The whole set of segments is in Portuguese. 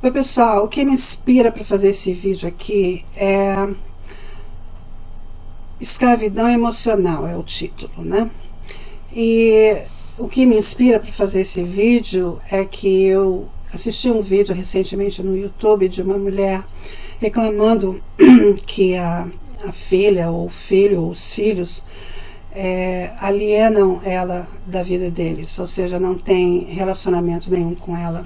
Oi pessoal, o que me inspira para fazer esse vídeo aqui é escravidão emocional, é o título, né? E o que me inspira para fazer esse vídeo é que eu assisti um vídeo recentemente no YouTube de uma mulher reclamando que a filha ou o filho ou os filhos alienam ela da vida deles, ou seja, não tem relacionamento nenhum com ela.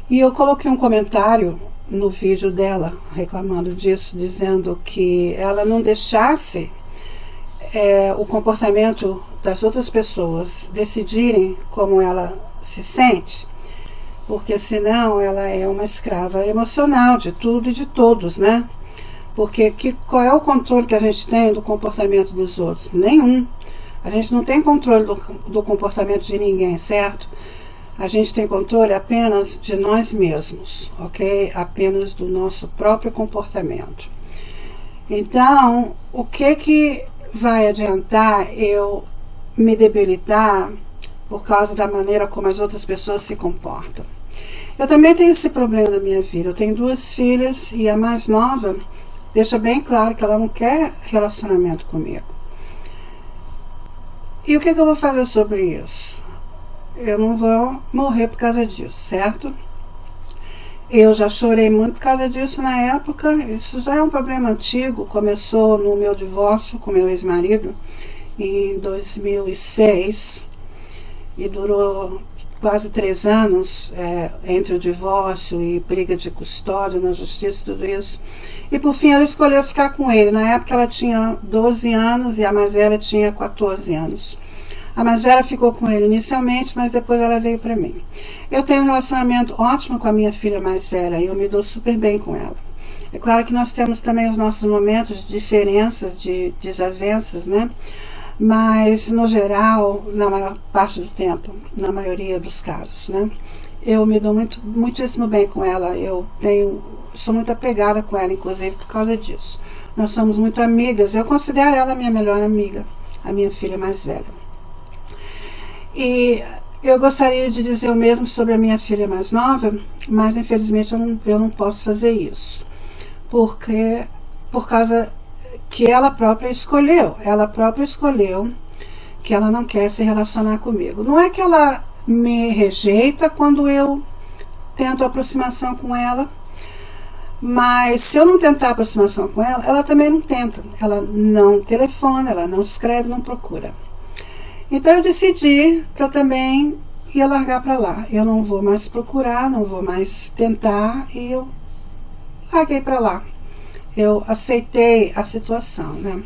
E eu coloquei um comentário no vídeo dela reclamando disso, dizendo que ela não deixasse o comportamento das outras pessoas decidirem como ela se sente, porque senão ela é uma escrava emocional de tudo e de todos, né? Porque qual é o controle que a gente tem do comportamento dos outros? Nenhum. A gente não tem controle do comportamento de ninguém, certo? A gente tem controle apenas de nós mesmos, ok? Apenas do nosso próprio comportamento. Então, o que vai adiantar eu me debilitar por causa da maneira como as outras pessoas se comportam? Eu também tenho esse problema na minha vida. Eu tenho 2 filhas e a mais nova deixa bem claro que ela não quer relacionamento comigo. E o que eu vou fazer sobre isso? Eu não vou morrer por causa disso, certo? Eu já chorei muito por causa disso na época. Isso já é um problema antigo. Começou no meu divórcio com meu ex-marido em 2006 e durou quase 3 anos entre o divórcio e briga de custódia na justiça, tudo isso. E por fim ela escolheu ficar com ele. Na época ela tinha 12 anos e a mais velha tinha 14 anos. A mais velha ficou com ele inicialmente, mas depois ela veio para mim. Eu tenho um relacionamento ótimo com a minha filha mais velha e eu me dou super bem com ela. É claro que nós temos também os nossos momentos de diferenças, de desavenças, né? Mas, no geral, na maior parte do tempo, na maioria dos casos, né? Eu me dou muitíssimo bem com ela. Sou muito apegada com ela, inclusive, por causa disso. Nós somos muito amigas. Eu considero ela minha melhor amiga, a minha filha mais velha. E eu gostaria de dizer o mesmo sobre a minha filha mais nova, mas infelizmente eu não posso fazer isso, por causa que ela própria escolheu que ela não quer se relacionar comigo. Não é que ela me rejeita quando eu tento aproximação com ela, mas se eu não tentar aproximação com ela, ela também não tenta. Ela não telefona, ela não escreve, não procura. Então eu decidi que eu também ia largar para lá. Eu não vou mais procurar, não vou mais tentar, e eu larguei para lá. Eu aceitei a situação, né?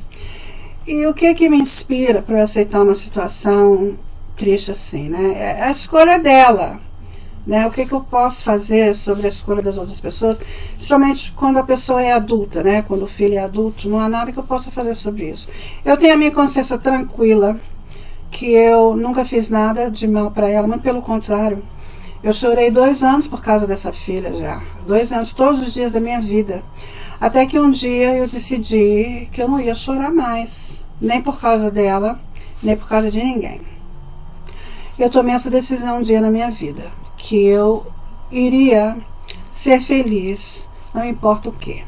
E o que me inspira para eu aceitar uma situação triste assim, né? É a escolha dela, né? O que eu posso fazer sobre a escolha das outras pessoas, principalmente quando a pessoa é adulta, né? Quando o filho é adulto, não há nada que eu possa fazer sobre isso. Eu tenho a minha consciência tranquila, que eu nunca fiz nada de mal para ela, muito pelo contrário. Eu chorei 2 anos por causa dessa filha já. 2 anos, todos os dias da minha vida. Até que um dia eu decidi que eu não ia chorar mais, nem por causa dela, nem por causa de ninguém. Eu tomei essa decisão um dia na minha vida, que eu iria ser feliz, não importa o quê.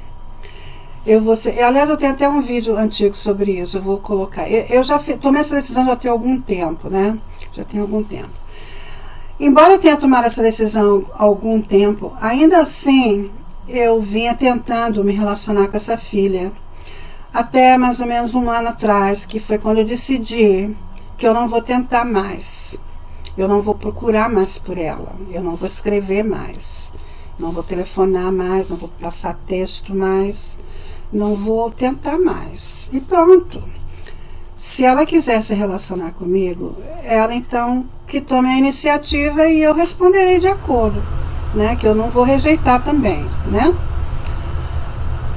Aliás, eu tenho até um vídeo antigo sobre isso, eu vou colocar. Eu já tomei essa decisão já tem algum tempo, né? Já tem algum tempo. Embora eu tenha tomado essa decisão há algum tempo, ainda assim eu vinha tentando me relacionar com essa filha. Até mais ou menos 1 ano atrás, que foi quando eu decidi que eu não vou tentar mais. Eu não vou procurar mais por ela. Eu não vou escrever mais. Não vou telefonar mais, não vou passar texto mais. Não vou tentar mais. E pronto. Se ela quiser se relacionar comigo, ela então que tome a iniciativa e eu responderei de acordo, né? Que eu não vou rejeitar também, né?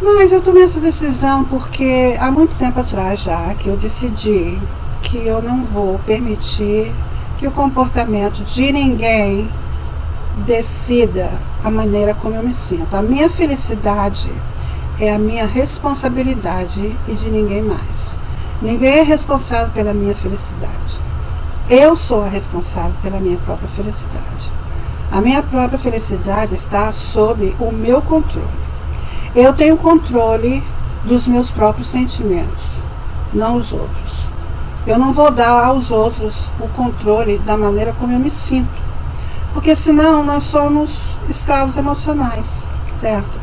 Mas eu tomei essa decisão porque há muito tempo atrás já que eu decidi que eu não vou permitir que o comportamento de ninguém decida a maneira como eu me sinto. A minha felicidade é a minha responsabilidade e de ninguém mais. Ninguém é responsável pela minha felicidade. Eu sou a responsável pela minha própria felicidade. A minha própria felicidade está sob o meu controle. Eu tenho controle dos meus próprios sentimentos, não os outros. Eu não vou dar aos outros o controle da maneira como eu me sinto, porque senão nós somos escravos emocionais, certo?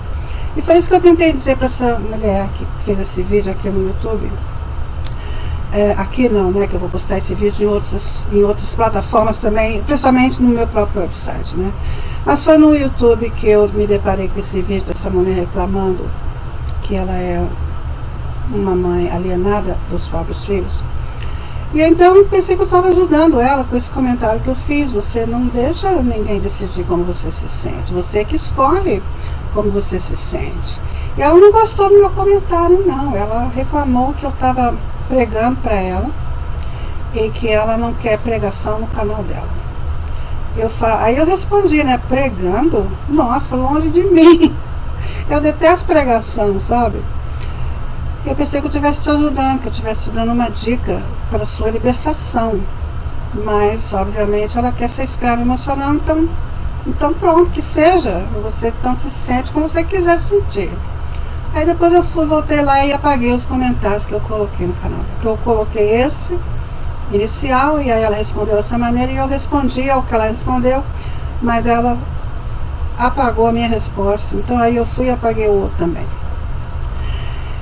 E foi isso que eu tentei dizer para essa mulher que fez esse vídeo aqui no YouTube. Aqui não, né, que eu vou postar esse vídeo em outras plataformas também, principalmente no meu próprio website, né? Mas foi no YouTube que eu me deparei com esse vídeo dessa mulher reclamando que ela é uma mãe alienada dos próprios filhos. E então eu pensei que eu estava ajudando ela com esse comentário que eu fiz. Você não deixa ninguém decidir como você se sente, você que escolhe como você se sente. E ela não gostou do meu comentário, não. Ela reclamou que eu estava pregando para ela e que ela não quer pregação no canal dela. Aí eu respondi, né? Pregando? Nossa, longe de mim. Eu detesto pregação, sabe? Eu pensei que eu estivesse te ajudando, que eu estivesse te dando uma dica para a sua libertação. Mas, obviamente, ela quer ser escrava emocional, então pronto, que seja. Você então se sente como você quiser sentir. Aí depois eu voltei lá e apaguei os comentários que eu coloquei no canal. Que eu coloquei esse inicial, e aí ela respondeu dessa maneira, e eu respondi ao que ela respondeu, mas ela apagou a minha resposta. Então aí eu fui e apaguei o outro também.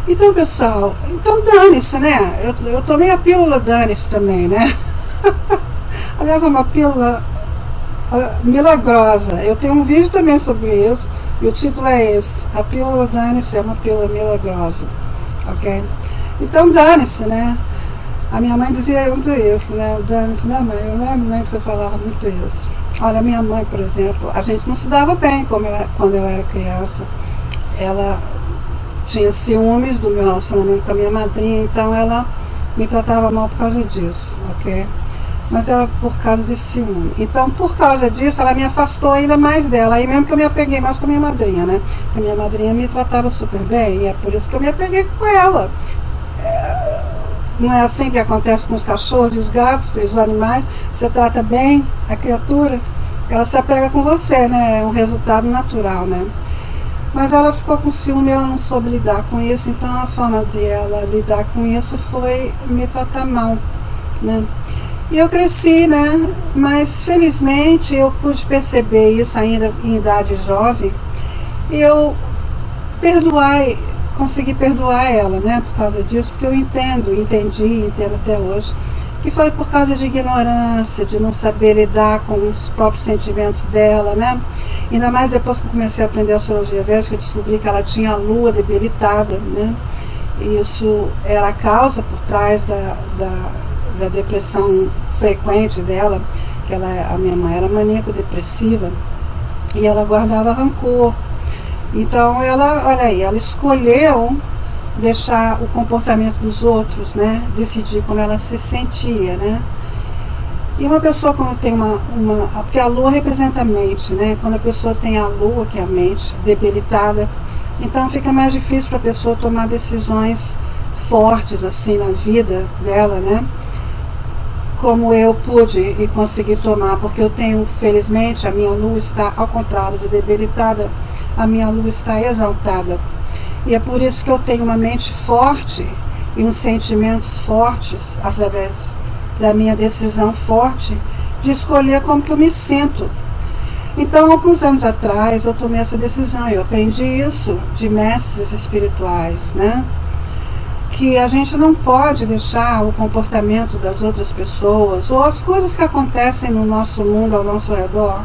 Então, pessoal, então dane-se, né? Eu tomei a pílula dane-se também, né? Aliás, é uma pílula milagrosa. Eu tenho um vídeo também sobre isso, e o título é esse: a pílula dane-se é uma pílula milagrosa, ok? Então dane-se, né? A minha mãe dizia muito isso, né? Dane-se, né, mãe? Eu lembro que você falava muito isso. Olha, minha mãe, por exemplo, a gente não se dava bem quando eu era criança. Ela tinha ciúmes do meu relacionamento com a minha madrinha, então ela me tratava mal por causa disso, ok? Mas era por causa de ciúme. Então, por causa disso, ela me afastou ainda mais dela. Aí mesmo que eu me apeguei mais com a minha madrinha, né? Porque a minha madrinha me tratava super bem, e é por isso que eu me apeguei com ela. Não é assim que acontece com os cachorros e os gatos e os animais. Você trata bem a criatura, ela se apega com você, né? É um resultado natural, né? Mas ela ficou com ciúme, ela não soube lidar com isso. Então a forma de ela lidar com isso foi me tratar mal, né? E eu cresci, né? Mas felizmente eu pude perceber isso ainda em idade jovem, e eu consegui perdoar ela, né? Por causa disso, porque eu entendo até hoje, que foi por causa de ignorância, de não saber lidar com os próprios sentimentos dela, né? Ainda mais depois que eu comecei a aprender a astrologia védica, eu descobri que ela tinha a lua debilitada, né? E isso era a causa por trás da depressão frequente dela, que a minha mãe era maníaco-depressiva, e ela guardava rancor. Então olha aí, ela escolheu deixar o comportamento dos outros, né, decidir como ela se sentia, né? E uma pessoa quando tem porque a lua representa a mente, né? Quando a pessoa tem a lua, que é a mente, debilitada, então fica mais difícil para a pessoa tomar decisões fortes assim na vida dela, né? Como eu pude e consegui tomar, porque eu tenho, felizmente, a minha lua está, ao contrário de debilitada, a minha lua está exaltada. E é por isso que eu tenho uma mente forte e uns sentimentos fortes, através da minha decisão forte de escolher como que eu me sinto. Então, alguns anos atrás, eu tomei essa decisão, eu aprendi isso de mestres espirituais, né? Que a gente não pode deixar o comportamento das outras pessoas ou as coisas que acontecem no nosso mundo, ao nosso redor,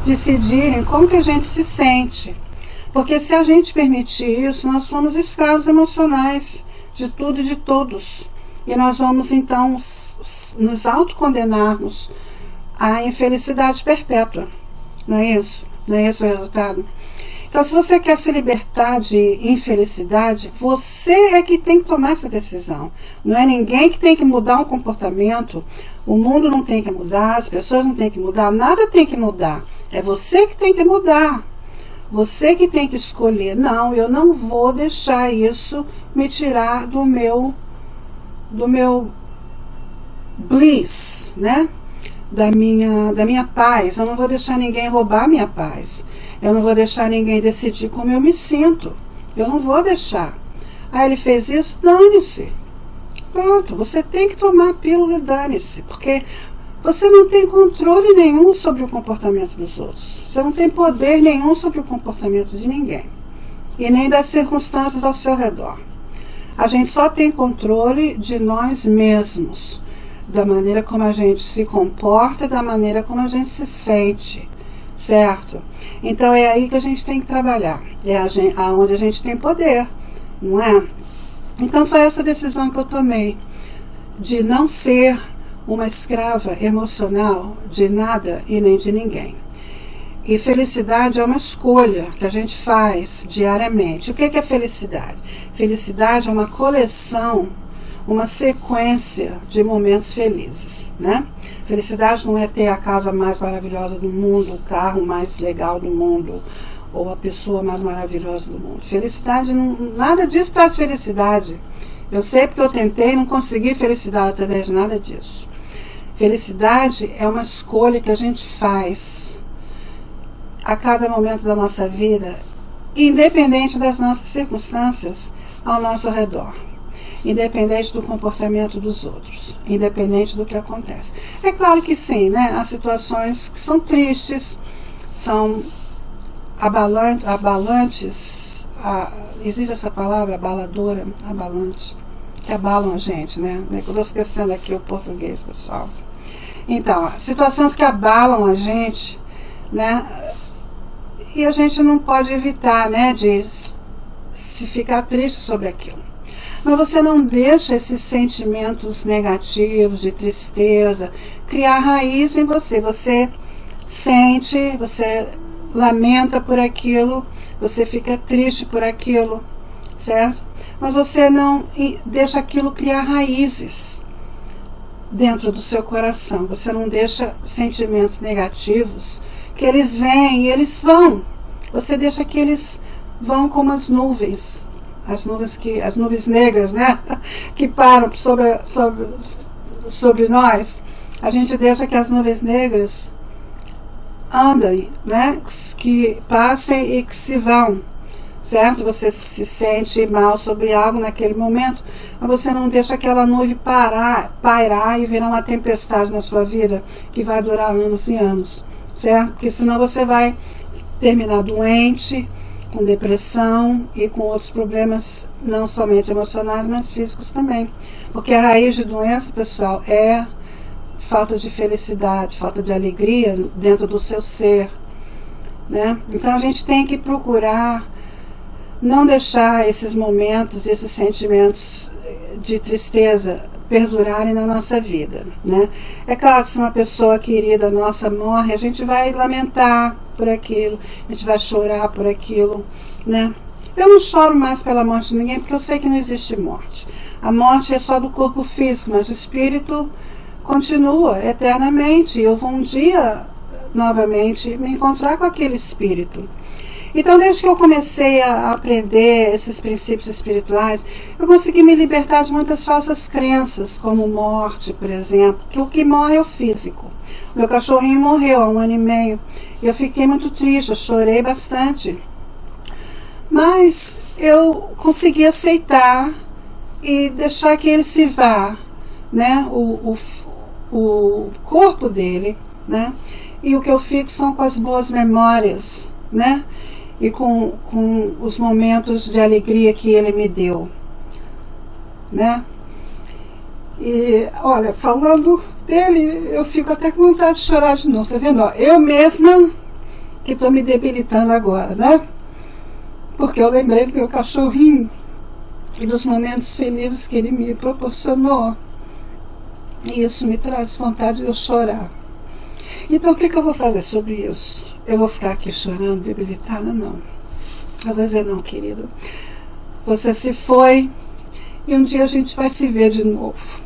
decidirem como que a gente se sente. Porque se a gente permitir isso, nós somos escravos emocionais de tudo e de todos. E nós vamos então nos autocondenarmos à infelicidade perpétua. Não é isso? Não é esse o resultado? Então, se você quer se libertar de infelicidade, você é que tem que tomar essa decisão. Não é ninguém que tem que mudar um comportamento. O mundo não tem que mudar, as pessoas não têm que mudar, nada tem que mudar. É você que tem que mudar. Você que tem que escolher. Não, eu não vou deixar isso me tirar do meu bliss, né? da minha paz. Eu não vou deixar ninguém roubar minha paz. Eu não vou deixar ninguém decidir como eu me sinto. Eu não vou deixar. Ah, ele fez isso? Dane-se. Pronto, você tem que tomar a pílula e dane-se. Porque você não tem controle nenhum sobre o comportamento dos outros. Você não tem poder nenhum sobre o comportamento de ninguém. E nem das circunstâncias ao seu redor. A gente só tem controle de nós mesmos. Da maneira como a gente se comporta, da maneira como a gente se sente. Certo? Então é aí que a gente tem que trabalhar. É aonde a gente tem poder. Não é? Então foi essa decisão que eu tomei. De não ser uma escrava emocional de nada e nem de ninguém. E felicidade é uma escolha que a gente faz diariamente. O que é felicidade? Felicidade é uma coleção, uma sequência de momentos felizes, né? Felicidade não é ter a casa mais maravilhosa do mundo, o carro mais legal do mundo, ou a pessoa mais maravilhosa do mundo. Felicidade, nada disso traz felicidade. Eu sei porque eu tentei e não consegui felicidade através de nada disso. Felicidade é uma escolha que a gente faz a cada momento da nossa vida, independente das nossas circunstâncias ao nosso redor, independente do comportamento dos outros, independente do que acontece. É claro que sim, né? Há situações que são tristes, são abalantes, existe essa palavra, abaladora, abalante, que abalam a gente, né? Eu estou esquecendo aqui o português, pessoal. Então, situações que abalam a gente, né? E a gente não pode evitar, né, de se ficar triste sobre aquilo. Mas você não deixa esses sentimentos negativos, de tristeza, criar raiz em você. Você sente, você lamenta por aquilo, você fica triste por aquilo, certo? Mas você não deixa aquilo criar raízes dentro do seu coração. Você não deixa sentimentos negativos que eles vêm e eles vão. Você deixa que eles vão como as nuvens negras, né? Que param sobre nós. A gente deixa que as nuvens negras andem, né? Que passem e que se vão, certo? Você se sente mal sobre algo naquele momento, mas você não deixa aquela nuvem pairar e virar uma tempestade na sua vida que vai durar anos e anos, certo? Porque senão você vai terminar doente, com depressão e com outros problemas, não somente emocionais, mas físicos também. Porque a raiz de doença, pessoal, é falta de felicidade, falta de alegria dentro do seu ser, né? Então a gente tem que procurar não deixar esses momentos, esses sentimentos de tristeza perdurarem na nossa vida, né? É claro que se uma pessoa querida nossa morre, a gente vai lamentar por aquilo, a gente vai chorar por aquilo, né? Eu não choro mais pela morte de ninguém, porque eu sei que não existe morte. A morte é só do corpo físico, mas o espírito continua eternamente. Eu vou um dia novamente me encontrar com aquele espírito. Então, desde que eu comecei a aprender esses princípios espirituais, eu consegui me libertar de muitas falsas crenças, como morte, por exemplo, que o que morre é o físico. Meu cachorrinho morreu há 1 ano e meio. Eu fiquei muito triste, eu chorei bastante. Mas eu consegui aceitar e deixar que ele se vá, né? O corpo dele, né? E o que eu fico são com as boas memórias, né? E com os momentos de alegria que ele me deu, né? E, olha, falando dele, eu fico até com vontade de chorar de novo, tá vendo? Ó, eu mesma que estou me debilitando agora, né? Porque eu lembrei do meu cachorrinho e dos momentos felizes que ele me proporcionou. E isso me traz vontade de eu chorar. Então, o que eu vou fazer sobre isso? Eu vou ficar aqui chorando, debilitada? Não. Eu vou dizer, não, querido. Você se foi e um dia a gente vai se ver de novo.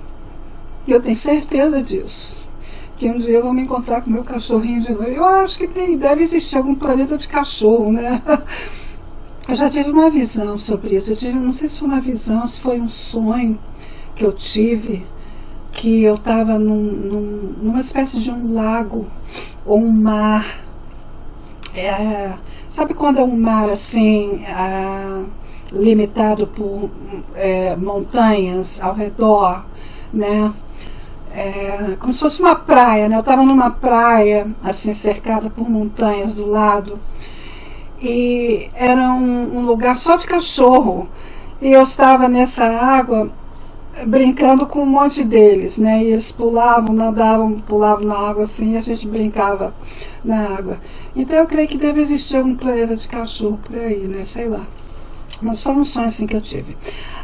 E eu tenho certeza disso. Que um dia eu vou me encontrar com meu cachorrinho de novo. Eu acho que deve existir algum planeta de cachorro, né? Eu já tive uma visão sobre isso. Não sei se foi uma visão, se foi um sonho que eu tive, que eu estava numa espécie de um lago ou um mar. Sabe quando é um mar assim, limitado por montanhas ao redor, né? Como se fosse uma praia, né? Eu estava numa praia assim, cercada por montanhas do lado, e era um lugar só de cachorro, e eu estava nessa água brincando com um monte deles, né? E eles pulavam, nadavam, pulavam na água assim, e a gente brincava na água. Então eu creio que deve existir algum planeta de cachorro por aí, né? Sei lá. Mas foi um sonho assim que eu tive.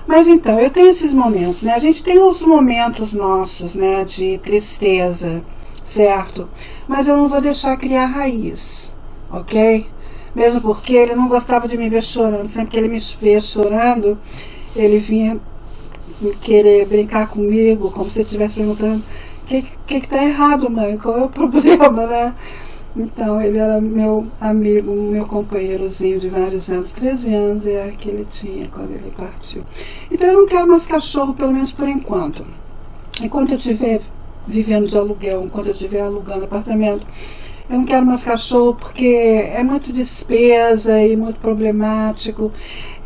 Mas então, eu tenho esses momentos, né? A gente tem os momentos nossos, né, de tristeza, certo? Mas eu não vou deixar criar raiz, ok? Mesmo porque ele não gostava de me ver chorando. Sempre que ele me vê chorando, ele vinha querer brincar comigo, como se ele estivesse perguntando: o que está errado, mãe? Qual é o problema, né? Então, ele era meu amigo, meu companheirozinho de vários anos. 13 anos é que ele tinha quando ele partiu. Então, eu não quero mais cachorro, pelo menos por enquanto. Enquanto eu estiver vivendo de aluguel, enquanto eu estiver alugando apartamento, eu não quero mais cachorro porque é muito despesa e muito problemático.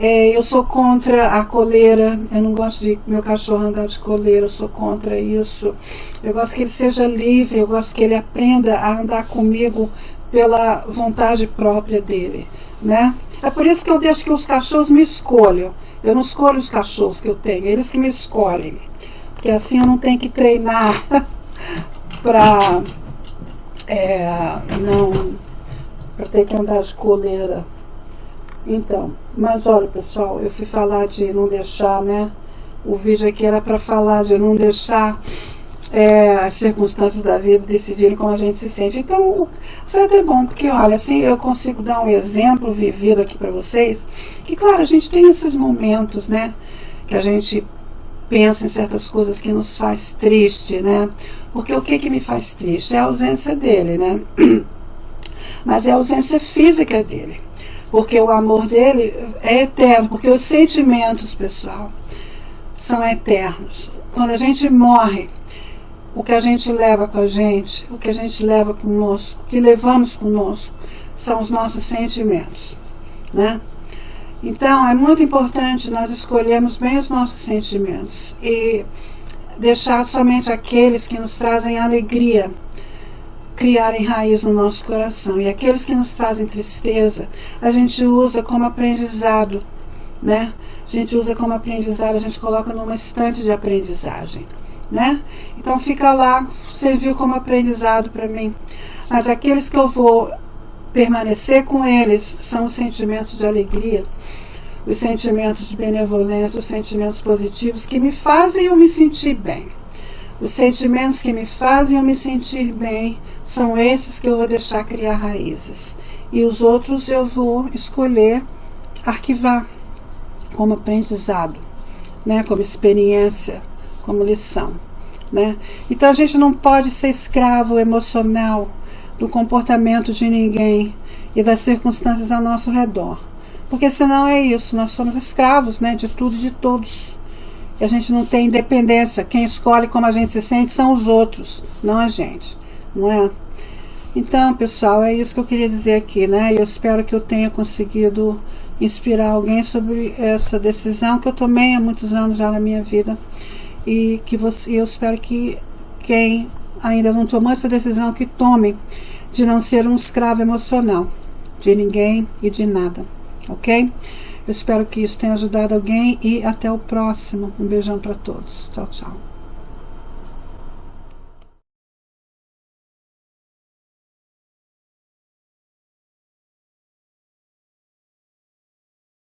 Eu sou contra a coleira, eu não gosto de meu cachorro andar de coleira, eu sou contra isso. Eu gosto que ele seja livre, eu gosto que ele aprenda a andar comigo pela vontade própria dele, né? É por isso que eu deixo que os cachorros me escolham. Eu não escolho os cachorros que eu tenho, eles que me escolhem. Porque assim eu não tenho que treinar para ter que andar de coleira. Então, mas olha, pessoal, eu fui falar de não deixar, né? O vídeo aqui era para falar de não deixar as circunstâncias da vida decidirem como a gente se sente. Então, foi até bom, porque olha, assim eu consigo dar um exemplo vivido aqui para vocês, que claro, a gente tem esses momentos, né? Que a gente pensa em certas coisas que nos faz triste, né? Porque o que me faz triste? É a ausência dele, né? Mas é a ausência física dele. Porque o amor dele é eterno. Porque os sentimentos, pessoal, são eternos. Quando a gente morre, o que a gente leva com a gente, o que a gente leva conosco, o que levamos conosco, são os nossos sentimentos, né? Então, é muito importante nós escolhermos bem os nossos sentimentos e deixar somente aqueles que nos trazem alegria criarem raiz no nosso coração. E aqueles que nos trazem tristeza, a gente usa como aprendizado, né? A gente usa como aprendizado, a gente coloca numa estante de aprendizagem, né? Então, fica lá, serviu como aprendizado para mim. Mas aqueles que eu vou permanecer com eles são os sentimentos de alegria, os sentimentos de benevolência, os sentimentos positivos que me fazem eu me sentir bem. Os sentimentos que me fazem eu me sentir bem são esses que eu vou deixar criar raízes. E os outros eu vou escolher arquivar como aprendizado, né? Como experiência, como lição, né? Então a gente não pode ser escravo emocional do comportamento de ninguém e das circunstâncias ao nosso redor. Porque senão é isso, nós somos escravos, né, de tudo e de todos. E a gente não tem independência. Quem escolhe como a gente se sente são os outros, não a gente, não é? Então, pessoal, é isso que eu queria dizer aqui, né? Eu espero que eu tenha conseguido inspirar alguém sobre essa decisão que eu tomei há muitos anos já na minha vida. E que eu espero que quem ainda não tomou essa decisão, que tome, de não ser um escravo emocional de ninguém e de nada, ok? Eu espero que isso tenha ajudado alguém e até o próximo. Um beijão para todos. Tchau, tchau.